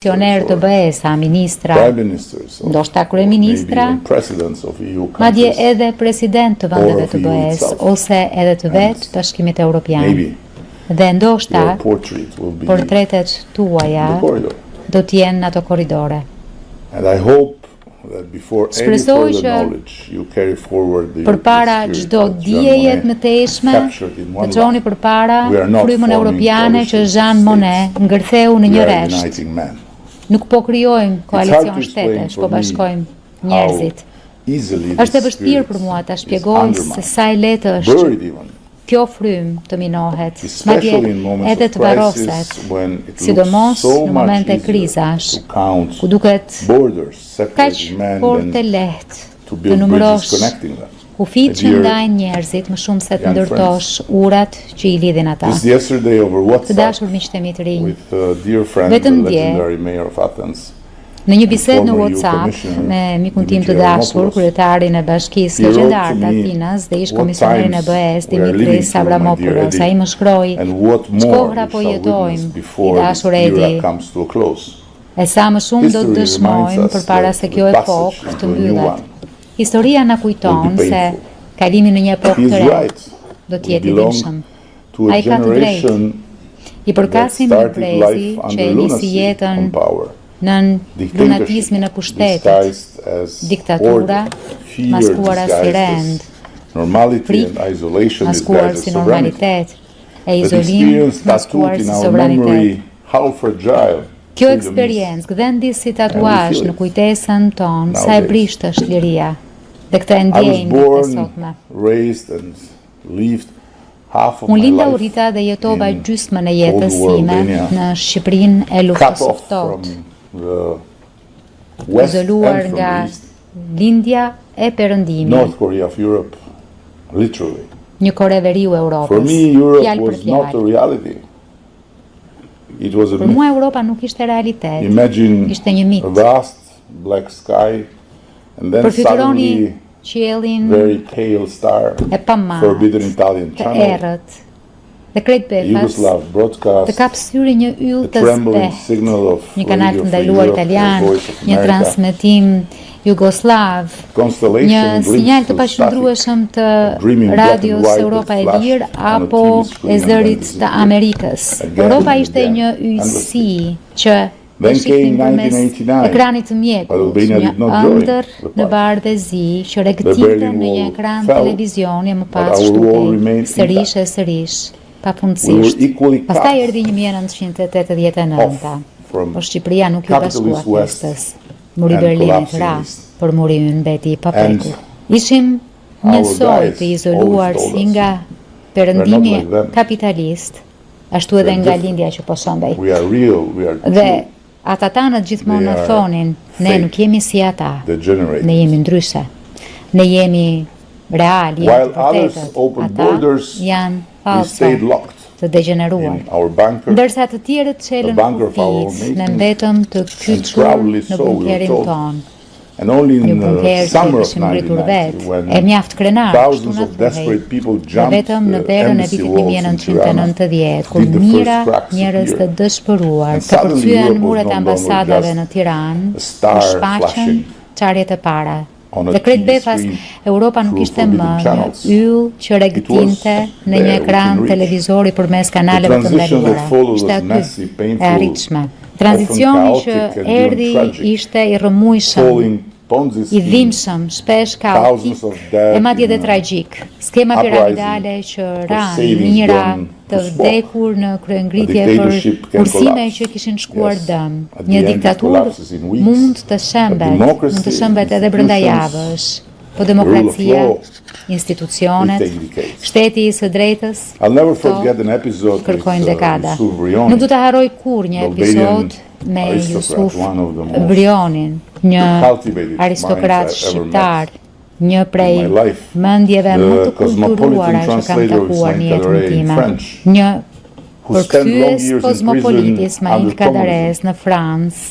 Funksioner të BE-sa, ministra, ndoshta kryeministra, madje edhe president të vendeve të BE-s ose edhe të vetë Bashkimit Evropian. Dhe ndoshta portretet tuaja do të jenë në ato korridore. Shpresoj që përpara çdo dijeje të mëtejshme të çoni përpara frymën europiane që Jean Monnet ngërtheu në një resht. Nuk po krijojmë koalicion shtetesh, po bashkojmë njerëzit. Është e vështirë për mua ta shpjegoj se sa e lehtë është kjo frymë të minohet, madje edhe të varroset, sidomos në momente krizash, ku duket kaq fort e lehtë të numërosh kufit që ndajnë njerëzit më shumë se të ndërtosh urat që i lidhin ata. Të dashur miqtë e mi të rinj, vetëm dje, në një bisedë në WhatsApp me mikun tim të dashur, kryetarin e Bashkisë Legjendare të Athinës dhe ish komisionerin e BE-s Dimitris Avramopoulos, ai më shkroi: "Ç'kohra po jetojmë, i dashur Edi, e sa më shumë do të dëshmojmë përpara se kjo epokë të mbyllet. Historia na kujton se kalimi në një epokë të re do të jetë i vimshëm. Ai ka të drejtë. I përkasim një brezi që e nisi jetën nën lunatizmin e pushtetit, diktatura maskuara si rend, frikë maskuar si normalitet, e izolim maskuar si sovranitet. Kjo eksperiencë gdhendi si tatuazh në kujtesën tonë sa e brisht është liria, dhe këtë e ndjejmë të sotme. Unë linda u rita dhe jetova gjysmën e jetës sime në Shqipërinë e luftës së ftohtë, izoluar nga lindja e perëndimit. Një Kore veriu Europës, fjalë për fjalë. Për mua Europa nuk ishte realitet, ishte një mit. Përfytyroni qiellin e pamarrë, të errët, dhe krejt befas të kap syri një yll të zbehtë, një kanal të ndaluar italian, një transmetim jugoslav, një sinjal të paqëndrueshëm të radios Europa e Lirë apo e zërit të Amerikës. Europa ishte një yjsi që e shihnin përmes ekranit të mjekut, një ëndër në bardhëzi që regëtinte në një ekran televizioni më pas shtupej, sërish e sërish, pafundësisht. Pastaj erdhi 1989, por Shqipëria nuk ju bashkua festës. Muri Berlinit ra, por muri ynë mbeti i paprekur. Ishim njësoj të izoluar si nga perëndimi kapitalist, ashtu edhe nga lindja që po shëndej. Dhe ata tanët gjithmonë në thonin, ne nuk jemi si ata, ne jemi ndryshe, ne jemi real, jemi të vërtetët, ata janë falso, të degeneruar. Ndërsa të tjerët çelën kufit, ne mbetëm të kyçur në bunkerin tonë. Një bunker që kishim ngritur vetë, e mjaft krenar, kështu na thuhej. Dhe vetëm në verën e vitit 1990, kur mijëra njerëz të dëshpëruar të përthyen muret e ambasadave në Tiranë, u shfaqën çarjet e para. Dhe krejt befas, Europa nuk ishte më një yll që regëtinte në një ekran televizori përmes kanaleve të ndaluara. Ishte aty, e arritshme. Tranzicioni që erdhi ishte i rrëmujshëm, i dhimbshëm, shpesh kaotik e madje dhe tragjik. Skema piramidale që ranë mijëra të vdekur në kryengritje për kursime që kishin shkuar dëm. Një diktaturë mund të shembet edhe brenda javësh, po demokracia, institucionet, shteti i së drejtës, kërkojnë dekada. Nuk do të harroj kur një episod me Jusuf Brionin, një aristokrat shqiptar, një prej mendjeve më të kulturuara që kam takuar në jetën time, një përkthyes kozmopolit Ismail Kadares në Francë,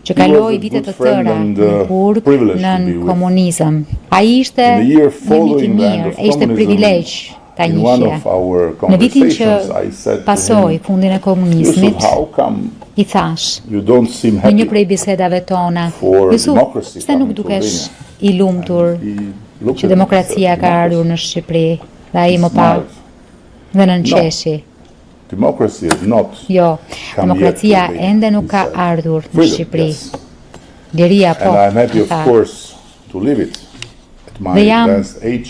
që kaloi vite të tëra në burg nën komunizëm. Ai ishte një mik i mirë, e ishte privilegj ta njihje. Në vitin që pasoi fundin e komunizmit, I thash, në një prej bisedave tona, Jusuf, pse nuk dukesh i lumtur që demokracia ka ardhur në Shqipëri, dhe ai më pa dhe nënqeshi. Jo, demokracia ende nuk ka ardhur në Shqipëri. Liria po, dhe jam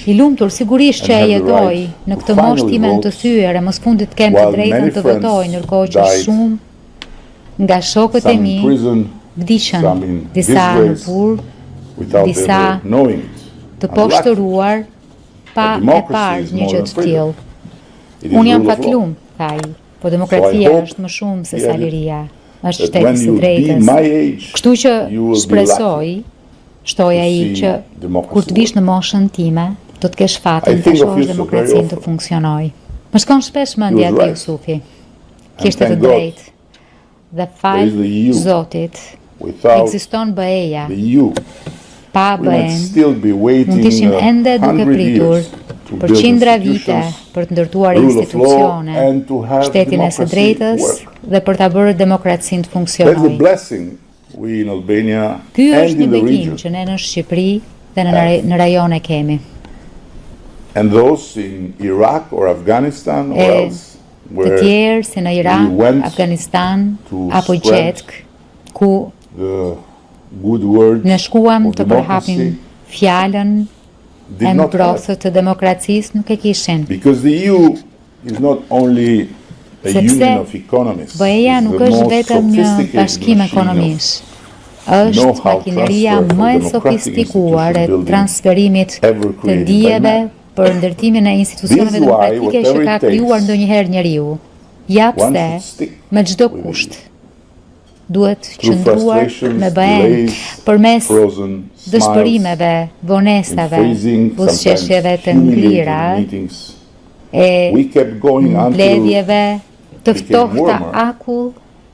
i lumtur sigurisht që e jetoj në këtë moshë time të thyer e mos fundit kem të drejtën të votoj, ndërkohë që shumë nga shokët e mi vdiqën, disa në burg, disa të poshtëruar pa e parë një gjë të tillë. Unë jam fatlum, tha ai, po demokracia është më shumë se sa liria, është shteti i drejtës. Kështu që shpresoj, shtoj ai, që kur të vish në moshën time, do të kesh fatin të shohësh demokracinë të funksionoj. Më shkon shpesh mendja te Jusufi. Kishte të drejtë. Dhe fal Zotit, ekziston BE-ja. Pa BE-n, mund t'ishim ende duke pritur për qindra vite për të ndërtuar institucione, shtetin e së drejtës dhe për ta bërë demokracinë të funksionoj. Ky është një bekim që ne në Shqipëri dhe në rajon e kemi. Të tjerë si në Irak, Afganistan apo Gjetk, ku ne shkuam të përhapim fjalën e mbrosur të demokracisë, nuk e kishin. Sepse BE-ja nuk është vetëm një bashkim ekonomish, është makineria më e sofistikuar e transferimit të dijeve për ndërtimin e institucioneve demokratike që ka krijuar ndonjëherë njeriu. Ja pse, me çdo kusht, duhet qëndruar me BE-n përmes dëshpërimeve, vonesave, buzëqeshjeve të nglira, e mbledhjeve të ftohta akull,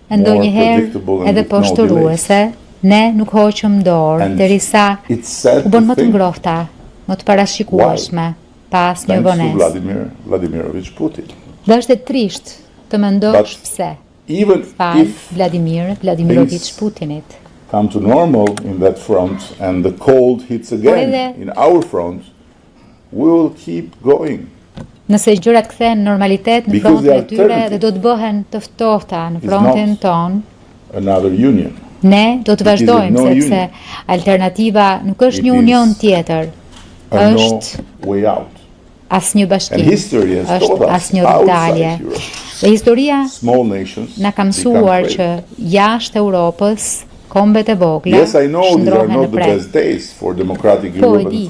e ndonjëherë edhe poshtëruese, ne nuk hoqëm dorë derisa u bën më të ngrohta, më të parashikueshme pas një vonesë. Dhe është e trisht të mendosh pse, fal Vladimir Vladimirovich Putinit. Come to normal in that front and the cold hits again in our front, we will keep going. Nëse gjërat kthehen në normalitet në frontin e tyre dhe do të bëhen të ftohta në frontin ton, ne do të vazhdojmë sepse alternativa nuk është një union tjetër, është asnjë bashkim, është asnjë dalje. Dhe historia na ka mësuar që jashtë Europës kombet e vogla shndrohen në prek. Po e di,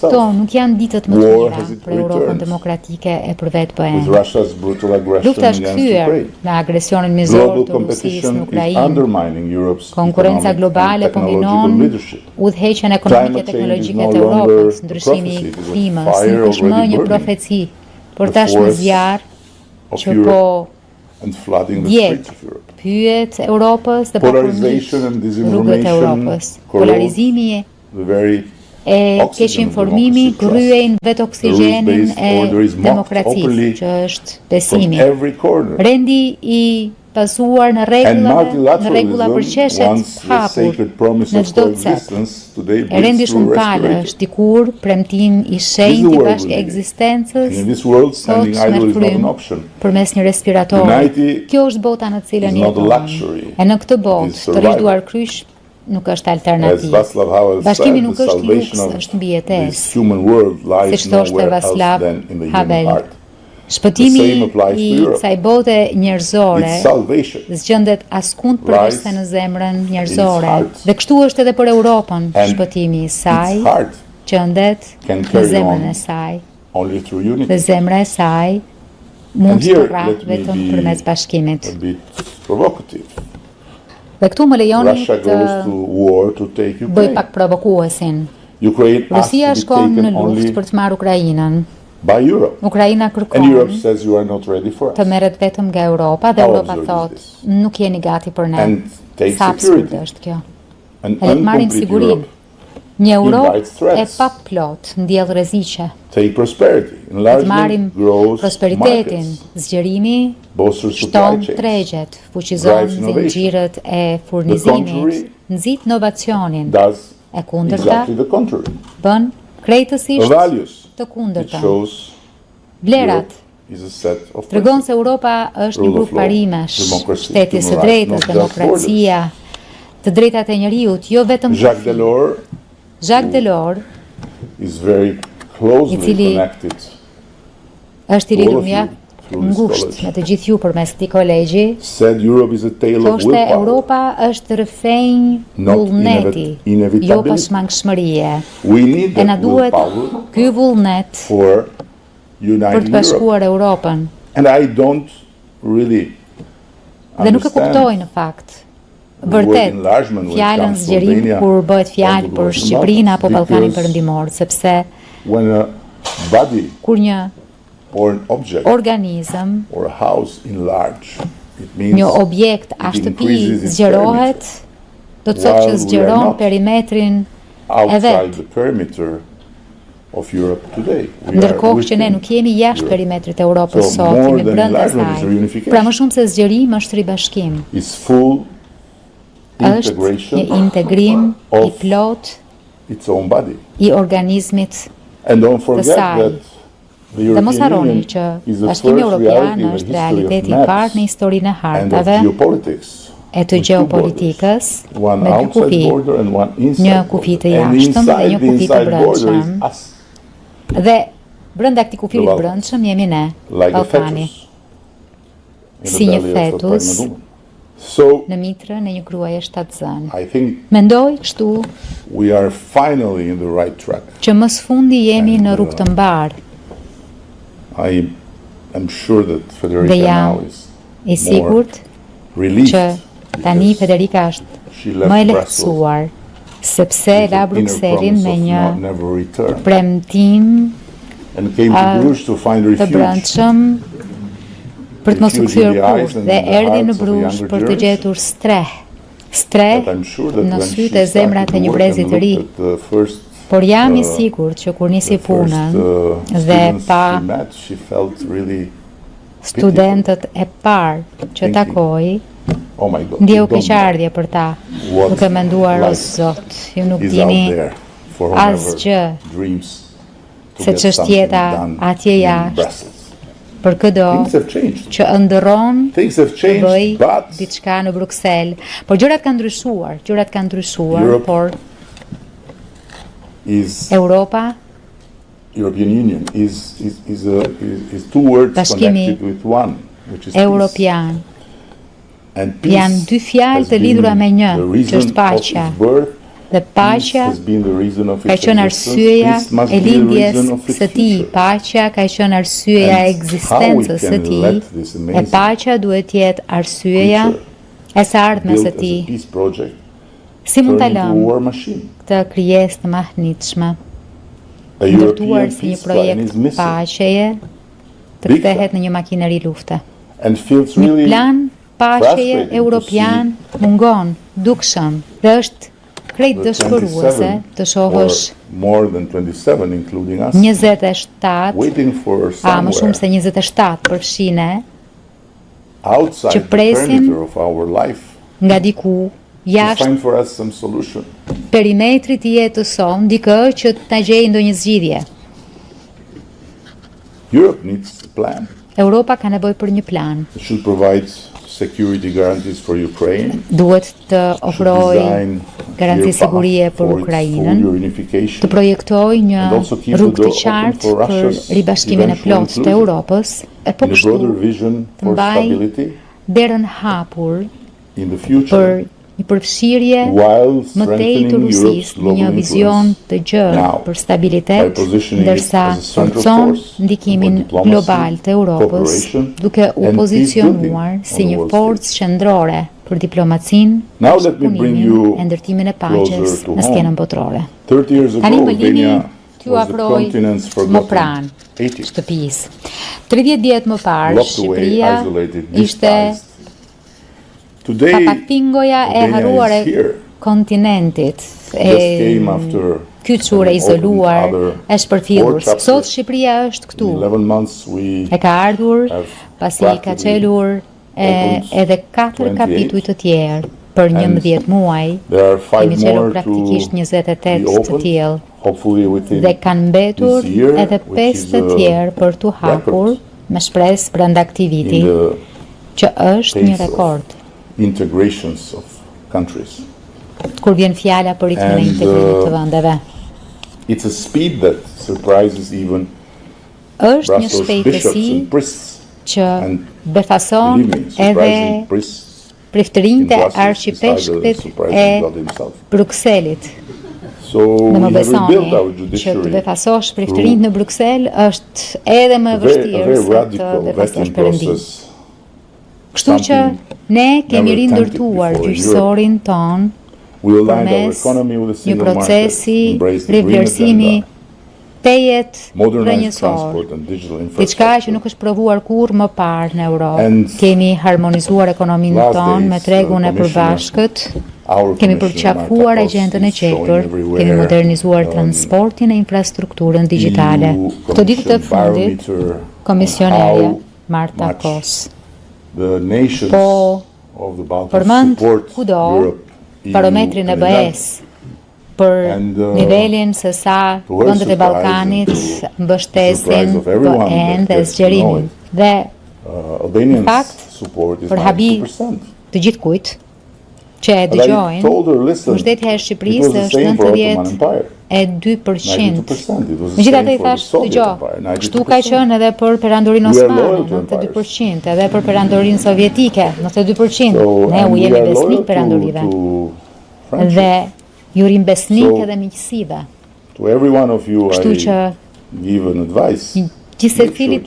to nuk janë ditët më të mira për Europën demokratike e për vetë BE-n. Lufta është kthyer me agresionin mizor të Rusisë në Ukrainë. Konkurenca globale po minon udhëheqjen ekonomike e teknologjike të Europës, ndryshimi i klimës, nuk është më një profeci, por tashmë zjarr që po djeg pyet Europës dhe po përmit rrugët e Europës. Polarizimi e keq informimi gryen vetë oksigjenin e demokracisë, që është besimi. Rendi i pasuar në rregulla për qeshet hapur në çdo cep. E rendi shumë palë është dikur premtim i shenjtë i bashkë ekzistencës, sot me frym përmes një respiratori. Kjo është bota në cilën jetojmë. E në këtë botë të rishduar kryq nuk është alternativë. Bashkimi nuk është luks, është mbijetesë, siç thoshte Václav Havel. Shpëtimi i kësaj bote njerëzore zgjendet askund përveç se në zemrën njerëzore. Dhe kështu është edhe për Europën, shpëtimi i saj gjendet në zemrën e saj. Dhe zemra e saj mund të rrahë vetëm përmes bashkimit. Dhe këtu më lejoni të bëj pak provokuesin. Rusia shkon në luftë për të marrë Ukrainën. Ukraina kërkon të merret vetëm nga Europa dhe Europa thot, nuk jeni gati për ne. Sa absurde është kjo. E le të marrim sigurinë. Një Europë e paplot ndjell rreziqe. Take prosperity. Enlargement grows prosperitetin, zgjerimi shton tregjet, fuqizon zinxhirët e furnizimit, nxit inovacionin. E kundërta bën krejtësisht të kundërta. Vlerat tregon se Europa është një grup parimesh, shteti së drejtës, demokracia, të drejtat e njeriut, jo vetëm Jacques Delors, i cili është i lidhur mjaft ngushtë me të gjithë ju përmes këtij kolegji, thoshte Europa është rrëfenj vullneti, jo pasmangshmërie. E na duhet ky vullnet për të bashkuar Europën. Dhe nuk e kuptoj në fakt. Vërtet, fjalën zgjerim kur bëhet fjalë për Shqipërinë apo Ballkanin Perëndimor, sepse kur një organizëm, një objekt a shtëpi zgjerohet, do të thotë që zgjeron perimetrin e vet. Ndërkohë që ne nuk jemi jashtë perimetrit e Europës sot, jemi brenda saj. Pra më shumë se zgjerim është ribashkim. Është një integrim i plot i organizmit të saj. Dhe mos harroni që Bashkimi Evropian është realiteti i parë në historinë e hartave e të gjeopolitikës, me dy kufi, një kufi të jashtëm dhe një kufi të brendshëm. Dhe brenda këtij kufi të brendshëm jemi ne, Ballkani, si një fetus në mitrën e një gruaje shtatzënë. Mendoj kështu që më së fundi jemi në rrugë të mbarë. Dhe jam i sigurt që tani Federica është më e lehtësuar, sepse la Brukselin me një premtim të brendshëm për të mos u kthyer kurrë, dhe erdhi në Brush për të gjetur streh në sytë e zemrat e një brezi të ri. Por jam i sigurt që kur nisi punën dhe pa studentët e parë që takoi, ndjeu keqardhje për ta, duke menduar, o Zot, ju nuk dini asgjë se çështjeta atje jashtë për këdo që ëndërron të bëj diçka në Bruksel. Por gjërat kanë ndryshuar, por Europa, Bashkimi Evropian, janë dy fjalë të lidhura me një, që është paqja. Dhe paqja ka qenë arsyeja e lindjes së tij, paqja ka qenë arsyeja e ekzistencës së tij, e paqja duhet të jetë arsyeja e së ardhmes së tij. Si mund ta lëmë këtë krijesë të mahnitshme, ndërtuar si një projekt paqeje, të kthehet në një makineri lufte? Një plan paqeje europian mungon, dukshëm, dhe është krejt dëshpëruese të shohësh 27, a më shumë se 27 përfshine, që presin nga diku jashtë perimetrit i jetës sonë, dikë që ta gjejë ndonjë zgjidhje. Europa ka nevojë për një plan. Duhet të ofrojë garanci sigurie për Ukrainën, të projektojë një rrugë të qartë për ribashkimin e plotë të Europës, e po kështu të mbajë derën hapur për një përfshirje më tej të Rusisë në një vizion të gjerë për stabilitet, ndërsa forcon ndikimin global të Europës, duke u pozicionuar si një forcë qendrore për diplomacinë, punimin e ndërtimin e paqes në skenën botërore. Tani më lini t'ju afroj më pranë shtëpisë. 30 vjet më parë, Shqipëria ishte papafingoja e harruar e kontinentit, kyçur e izoluar, është përfillur. Sot Shqipëria është këtu. E ka ardhur, pasi ka çelur edhe 4 kapituj të tjerë. Për 11 muaj, kemi qelur praktikisht 28 të tillë dhe kanë mbetur edhe 5 të tjerë për t'u hapur me shpresë brenda këtij viti, që është një rekord. Kur vjen fjala për ritmin e integrimit të vendeve. Është një shpejtësi që befason edhe priftërinjtë e arqipeshkët e Brukselit. Dhe më besoni që të befasosh priftërinjtë në Bruksel është edhe më vështirë se të befasosh Perëndin. Kështu që ne kemi rindërtuar gjyqësorin ton përmes një procesi rivlerësimi tejet rrënjësor, diçka që nuk është provuar kurrë më parë në Europë. Kemi harmonizuar ekonominë tonë me tregun e përbashkët, kemi përqafuar agjendën e qepër, kemi modernizuar transportin e infrastrukturën digjitale. Këto ditë të fundit, komisionerja Marta Kos përmend kudo barometrin e BE-s për nivelin se sa vendet e Ballkanit mbështesin BE-n dhe zgjerimin. Dhe në fakt, për habi të gjithë kujt që e dëgjojnë, mbështetja e Shqipërisë është 92%. Megjithatë i thash, dëgjoj, kështu ka qenë edhe për perandorinë osmane, 92%, edhe për perandorinë sovjetike, 92%. Ne u jemi besnik perandorive. Dhe ju rim besnik edhe miqësive. Kështu që gjithsecilit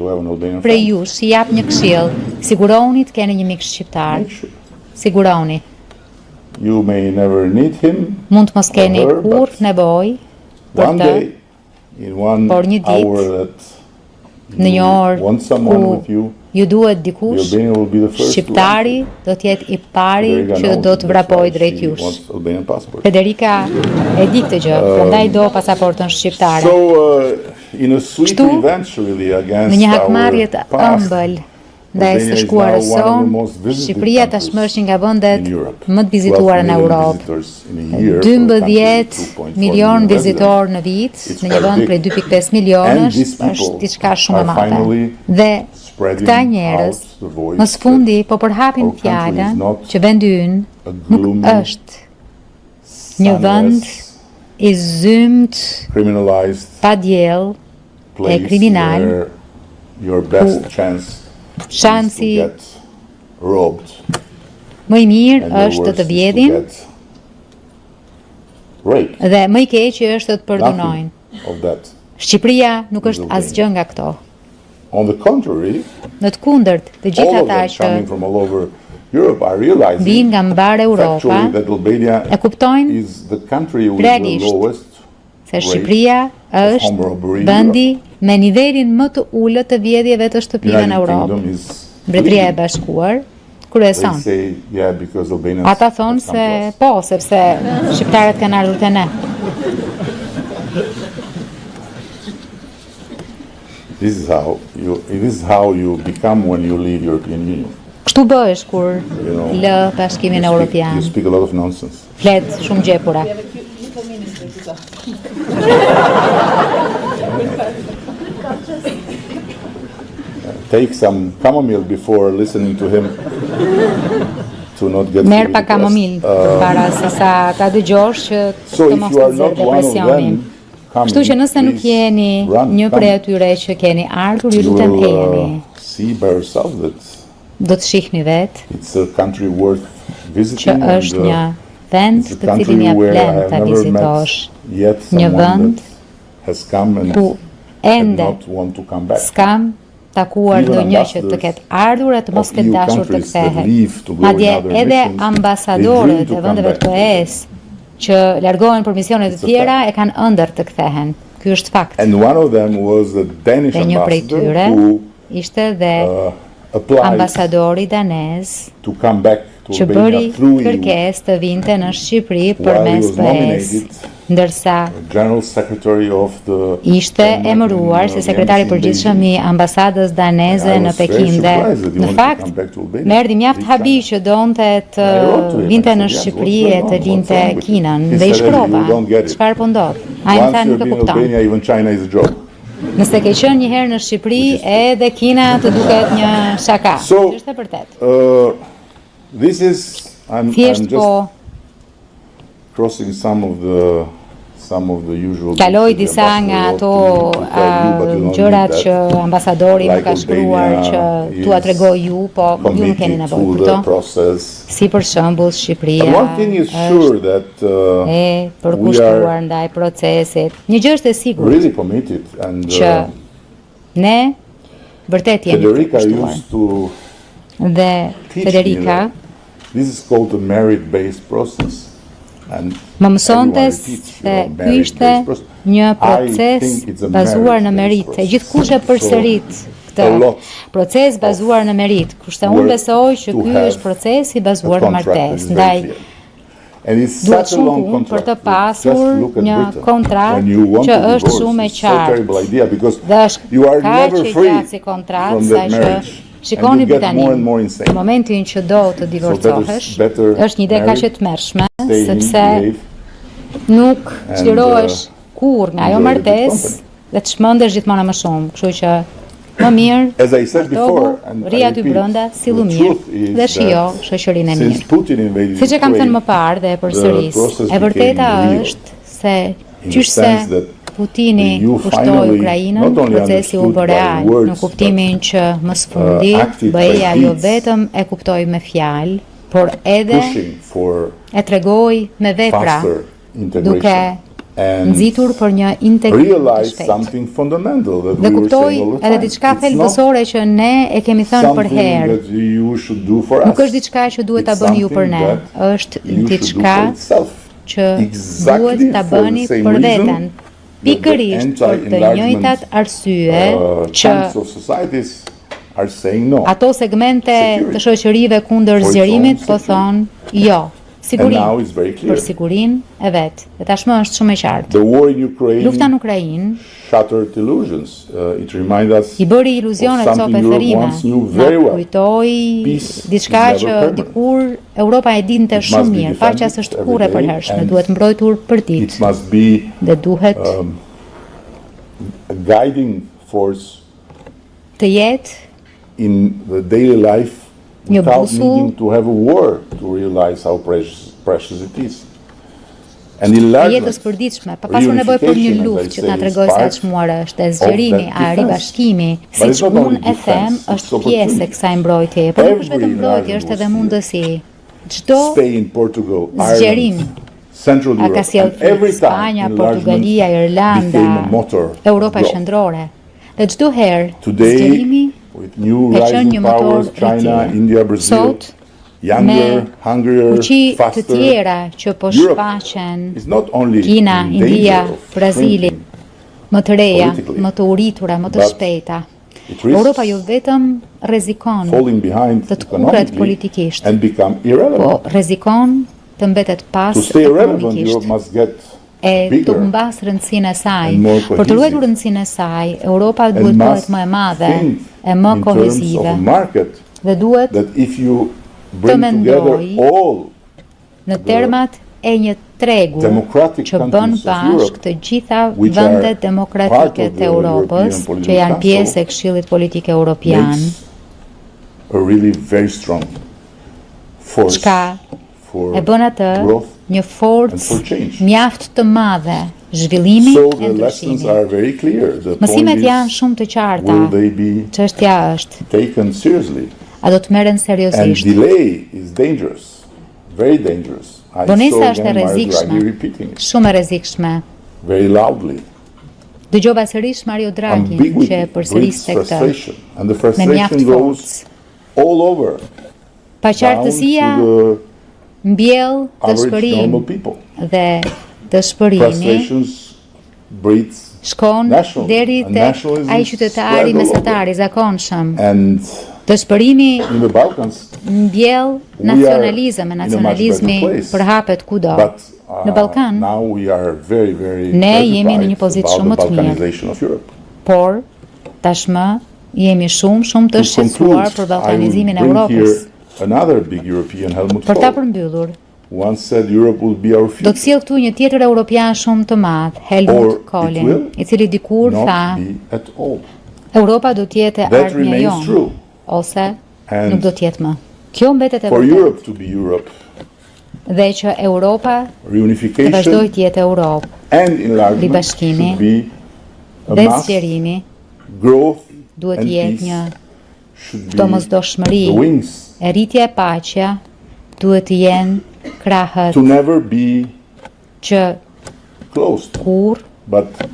prej jush i jap një këshill, siguroni të keni një mik shqiptar. Siguroni. Mund të mos keni kurrë nevojë për të, por një ditë, në një orë ku ju duhet dikush, shqiptari do t'jetë i pari që do të vrapoj drejt jush. Federica e di këtë gjë, prandaj do pasaportën shqiptare. Kështu, në një hakmarrje të ëmbël ndaj së shkuarës sonë, Shqipëria tashmë është një nga vendet më të vizituara në Europë. 12 milion vizitor në vit, në një vend prej 2.5 milionësh, është diçka shumë e madhe. Dhe këta njerëz, më së fundi, po përhapin fjalën që vendi ynë nuk është një vend i zymt, pa diell, e kriminal, shansi më i mirë është të vjedhin dhe më i keqi është të përdunojnë. Shqipëria nuk është asgjë nga këto. Në të kundërt, të gjithë ata që vinë nga mbar Europa e kuptojnë realisht se Shqipëria është vendi me nivelin më të ulët të vjedhjeve të shtëpive në Europë. Mbretëria e Bashkuar kryeson. Ata thonë se po, sepse shqiptarët kanë ardhur te ne. This is how you become when you leave European Union. Kështu bëhesh kur lë Bashkimin Evropian. You speak a lot of nonsense. Flet shumë gjepura. Take some chamomile before listening to him to not get merr pa kamomil para se sa ta dëgjosh që të mos të zërë depresionin. Kështu që nëse nuk jeni një prej atyre që keni ardhur, ju lutem ejeni. Do të shihni vetë që është një vend të cilin ja vlen ta vizitosh. Një vend ku ende s'kam takuar ndonjë që të ketë ardhur e të mos ketë dashur të kthehet. Madje edhe ambasadorët e vendeve të BE-s që largohen për misione të tjera e kanë ëndër të kthehen. Ky është fakt. Dhe një prej tyre ishte dhe ambasadori danez që bëri kërkesë të vinte në Shqipëri përmes BE-s. ndërsa ishte emëruar si sekretari përgjithshëm i ambasadës daneze në Pekin dhe në fakt më erdhi mjaft habi që donte të vinte në Shqipëri e të linte Kinën dhe i shkrova çfarë po ndodh. Ai më tha nuk e kupton. Nëse ke qenë një herë në Shqipëri edhe Kina të duket një shaka. Është e vërtet. Thjesht po crossing some of the usual kaloj disa nga ato gjërat që ambasadori më ka shkruar që tua tregoj ju, po ju nuk keni nevojë për to. Si për shembull Shqipëria është e përkushtuar ndaj procesit. Një gjë është e sigurt që ne vërtet jemi përkushtuar. Dhe Federica this is called a merit-based process. Më mësonte se ky ishte një proces bazuar në meritë. E gjithkush e përsërit këtë proces bazuar në meritë. Kurse unë besoj që ky është procesi bazuar në martesë. Ndaj duhet shumë punë për të pasur një kontratë që është shumë e qartë. Dhe është kaq e gjatë si kontratë sa që shikoni Britaninë, në momentin që do të divorcohesh, është një ide kaq e tmerrshme, sepse nuk çlirohesh kurrë nga ajo martesë dhe të shmendesh gjithmonë më shumë. Kështu që më mirë, ri aty brenda, sillu mirë dhe shijo shoqërinë e mirë. Siç e kam thënë më parë dhe përsëris, e vërteta është se qyshse Putini kushtoi Ukrainën, procesi u bë real, në kuptimin që më së fundi BE-ja jo vetëm e kuptoi me fjalë, por edhe e tregoi me vepra, duke nxitur për një integrim të shpejtë. Dhe kuptoi edhe diçka thelbësore që ne e kemi thënë për herë. Nuk është diçka që duhet ta bëni ju për ne, është diçka që duhet ta bëni për veten. Pikërisht për të njëjtat arsye që ato segmente të shoqërive kundër zgjerimit po thonë jo, për sigurinë e vet. Dhe tashmë është shumë e qartë. Lufta në Ukrainë i bëri iluzionet cope thërime, na kujtoi diçka që dikur Europa e dinte shumë mirë, paqja s'është kurrë e përhershme, duhet mbrojtur për ditë. Dhe duhet të jetë in the daily life without needing to have a war to realize how precious it is. Jetës përditshme, pa pasur nevojë për një luftë që ta tregoj sa e çmuar është, e zgjerimi, a ribashkimi, siç unë e them, është pjesë e kësaj mbrojtjeje, por nuk është vetëm mbrojtje, është edhe mundësi. Çdo zgjerim a ka sjellë Spanja, Portugalia, Irlanda, Europa qendrore. Dhe çdo herë zgjerimi ka qenë një motor rritje. Sot, me fuqi të tjera që po shfaqen Kina, India, Brazili, më të reja, më të uritura, më të shpejta. Europa jo vetëm rrezikon të kurret politikisht, po rrezikon të mbetet pas ekonomikisht e të humbas rëndësinë e saj. Për të ruajtur rëndësinë e saj, Europa duhet bëhet më e madhe, e më kohezive dhe duhet të mendoj në termat e një tregu që bën bashkë të gjitha vendet demokratike të Europës, që janë pjesë e Këshillit Politik Evropian, çka e bën atë një forcë mjaft të madhe zhvillimi e ndryshimit. Mësimet janë shumë të qarta. Çështja është, a do të merren seriozisht? Vonesa është e rrezikshme, shumë e rrezikshme. Dëgjova sërish Mario Draghin që e përsëriste këtë me mjaft forcë. Paqartësia mbjell dëshpërim dhe dëshpërimi shkon deri tek ai qytetari mesatari zakonshëm. Dëshpërimi mbjell nacionalizëm, e nacionalizmi përhapet kudo. Në Ballkan, now we are very, very ne jemi në një pozitë about shumë the më të mirë, Balkanization of Europe. por tashmë jemi shumë të shqetësuar për ballkanizimin e Europës. Another big European, Helmut Për ta Kohl, përmbyllur, once said Europe will be our do future. të sjell këtu një tjetër europian shumë të madh, Helmut Kohlin, i cili dikur Not tha, be at all. Europa do të jetë That ardhmja remains jonë, true. ose And nuk do të jetë më. Kjo mbetet e For vërtetë. Europe to be Europe, Dhe që Europa të reunification vazhdojë të jetë Europë, and enlargement ribashkimi should be a dhe must. zgjerimi Growth duhet and të jetë peace një should be domosdoshmëri, the wings. e rritja e paqja duhet të jenë krahët To never be që closed, kur, but të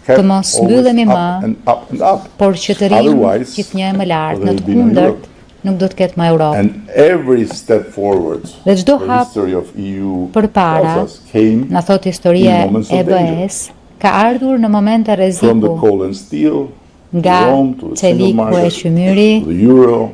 kept mos always mbyllemi up më, and up and up. por që të rrim Otherwise, gjithnjë më lart, there në will të be no kundërt Europe. nuk do të ketë më Europë. And every step forward, Dhe çdo the hap history of EU përpara, tells us, came na thot historia in moments of e danger. BE-s, ka ardhur në momente From the rreziku, coal and steel, to nga Rome, to the single celiku e market, qymyri, to the euro,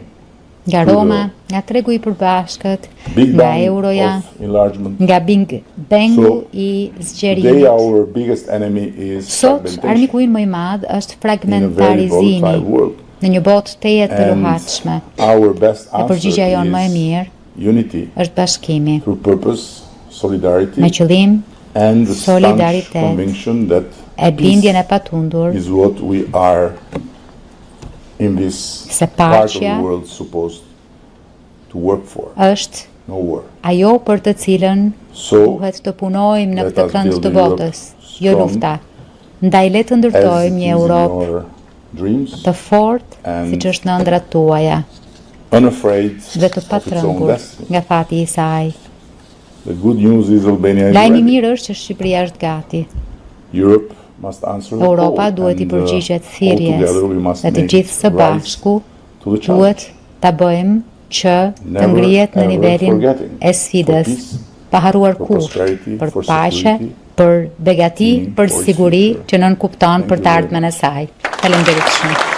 nga to Roma, nga tregu i përbashkët, Big nga Bang euroja, of enlargement. nga Big Bangu So, i Today zgjerimit. our biggest enemy is Sot, fragmentation armiku im më i madh është in a very volatile fragmentarizimi world. në një botë tejet të And luhatshme. our best E përgjigja answer jonë më e is mirë unity është bashkimi, through purpose, solidarity, me qëllim and the staunch solidaritet, conviction that e bindjen e peace patundur is what we are in this se part of the paqja world supposed to work for. është No war. ajo për të cilën So, duhet të punojmë në let këtë us kënd build të a Europe botës, jo strong lufta. Ndaj le të as it ndërtojmë is një in Europë your dreams, të fortë, and siç është në ëndrat tuaja, unafraid dhe të of its own patrëngur destiny. nga fati i saj. The good news is Albania is Lajmi i ready. mirë është që Shqipëria është gati. Europe must answer the Europa call, duhet i and, përgjigjet all thirrjes, together we must dhe të make gjithë së rise bashku to the challenge. duhet ta bëjmë që të Never, ngrihet në ever nivelin forgetting. e sfidës, For peace, pa harruar for kurrë, prosperity, për for paqe, security, për begati, for për its siguri future. që nën kupton Thank për you të very ardhmen e saj. Faleminderit shumë.